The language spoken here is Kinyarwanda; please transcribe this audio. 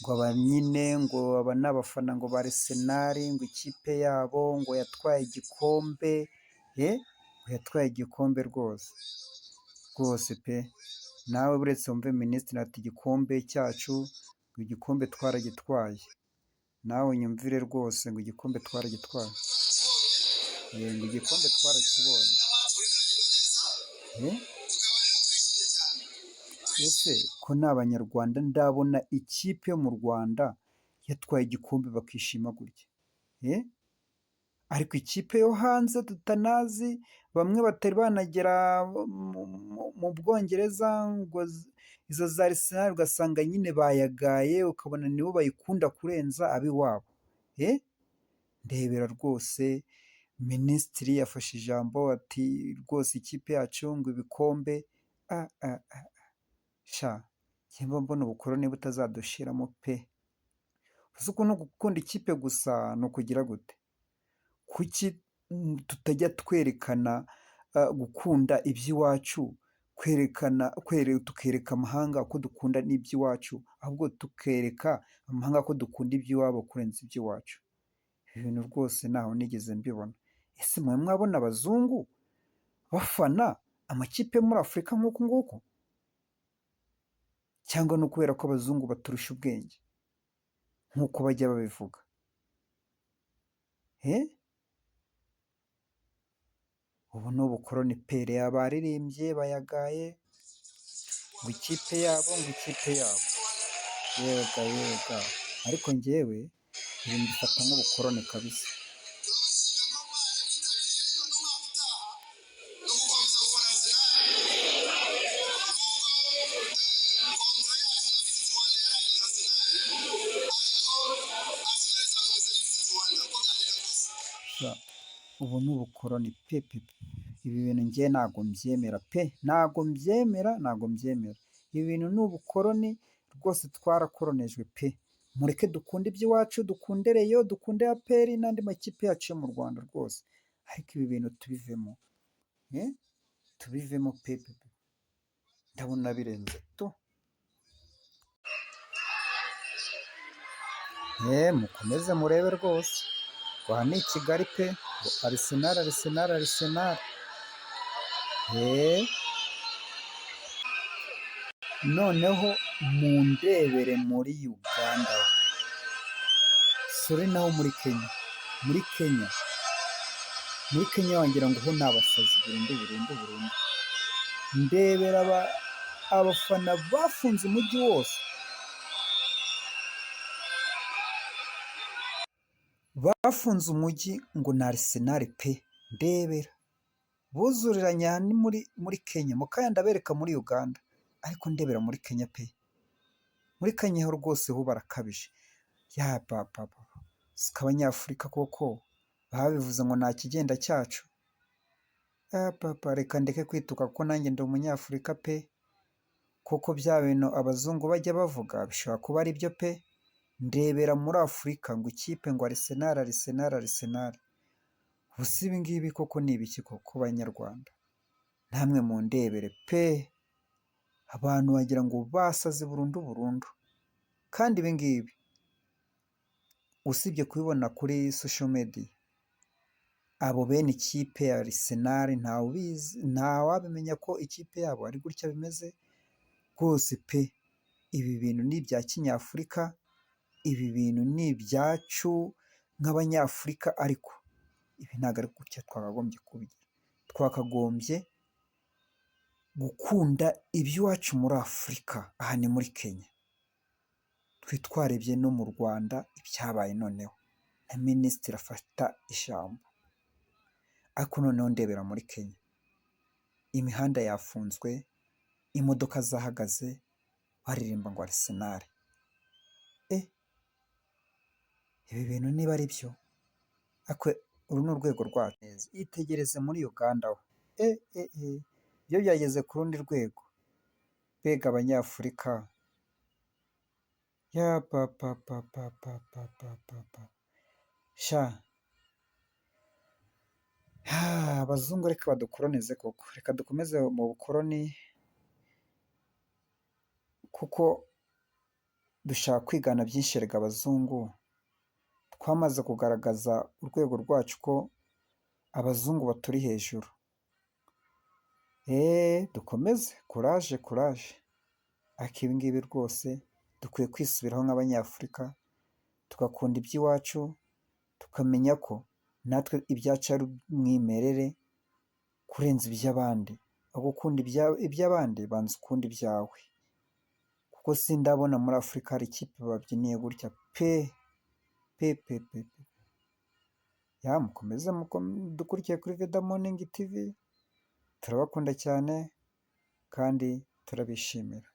ngo aba nyine ngo aba ni abafana ngo ba Arsenal ngo ikipe yabo ngo yatwaye igikombe, ngo yatwaye igikombe rwose rwose pe, nawe buretse wumve minisitiri ati igikombe cyacu ngo igikombe twaragitwaye, nawe unyumvire rwose ngo igikombe twaragitwaye, ngo igikombe twarakibonye. Ese ko ni abanyarwanda ndabona ikipe yo mu Rwanda yatwaye igikombe bakishima gutya, ariko ikipe yo hanze tutanazi, bamwe batari banagera mu Bwongereza, ngo izo za Arsenal ugasanga nyine bayagaye, ukabona nibo bayikunda kurenza ab'iwabo. Ndebera rwose minisitiri yafashe ijambo ati rwose ikipe yacu ngo ibikombe, sha njyewe mbona ubukoroni butazadushiramo pe. Uzi ukuntu gukunda ikipe gusa ni ukugira gute? Kuki tutajya twerekana gukunda iby'iwacu, tukereka amahanga ko dukunda n'iby'iwacu, ahubwo tukereka amahanga ko dukunda iby'iwabo kurenza iby'iwacu? Ibi bintu rwose ntaho nigeze mbibona. Ese mwe mwabona abazungu bafana amakipe yo muri Afurika nk'uku nguku? Cyangwa ni ukubera ko abazungu baturusha ubwenge nk'uko bajya babivuga? Ubu ni ubukoroni pere, abaririmbye bayagaye ngo ikipe yabo ngo ikipe yabo, yega ariko njyewe ibi mbifata nk'ubukoroni kabisa. Ubu ni ubukoroni pe, ibi bintu njye ntabwo mbyemera pe, ntabwo mbyemera. Ibi bintu ni ubukoroni rwose, twarakoronejwe pe. Mureke dukunde iby'iwacu, dukunde Rayon, dukunde APR n'andi makipe yacu yo mu Rwanda rwose, ariko ibi bintu tubivemo, tubivemo pe, ndabona birenze tu. Mukomeze murebe rwose, aha ni i Kigali pe, ngo Arsenal. Noneho mundebere muri Uganda, sore naho muri Kenya wagira ngo ho ni abasazi burundu. Ndebera abafana bafunze umujyi wose, bafunze umujyi ngo ni Arsenal pe. Ndebera buzuriranye ni muri Kenya, mukaya ndabereka muri Uganda, ariko ndebera muri Kenya pe. Muri Kenya ho rwose ho barakabije. Sika abanyafurika koko babivuze ngo nta kigenda cyacu. Reka ndeke kwituka kuko nanjye ndi umunyafurika pe, kuko bya bintu abazungu bajya bavuga bishobora kuba ari byo pe. Ndebera muri Afurika ngo ikipe ngo Arsenal. Ubusa ibi ngibi koko ni ibiki koko banyarwanda? Namwe mu ndebere pe, abantu wagira ngo basaze burundu. Kandi ibi ngibi usibye kubibona kuri social media, abo bene ikipe ya Arsenal ntawabimenya ko ikipe yabo ari gutya bimeze rwose pe. Ibi bintu ni ibya kinyafurika, ibi bintu ni ibyacu nk'abanyafurika, ariko ibi ntabwo ari gutya twakagombye kubigira. Twakagombye gukunda iby'iwacu muri Afurika. Aha ni muri Kenya, twarebye no mu Rwanda ibyabaye, noneho na minisitiri afata ijambo, ariko noneho ndebera muri Kenya, imihanda yafunzwe, imodoka zahagaze, baririmba ngo Arsenal. Ibi bintu niba ari byo, uru ni urwego rwacu. Yitegereze muri Uganda ho, byo byageze ku rundi rwego. Mbega abanyafurika, sha abazungu reka badukoronize koko, reka dukomeze mu bukoroni, kuko dushaka kwigana byinshi erega abazungu, twamaze kugaragaza urwego rwacu ko abazungu baturi hejuru. Dukomeze, kuraje kuraje, ariko ibi ngibi rwose dukwiye kwisubiraho nk'abanyafurika, tugakunda iby'iwacu, tukamenya ko natwe ibyacu ari umwimerere kurenza iby'abandi. Aho gukunda iby'abandi, banza ukunda ibyawe, kuko sindabona muri Afurika hari ikipe babyiniye gutya pe pe pe pe pe. Mukomeze dukurikiye kuri Vida Morning TV, turabakunda cyane kandi turabishimira.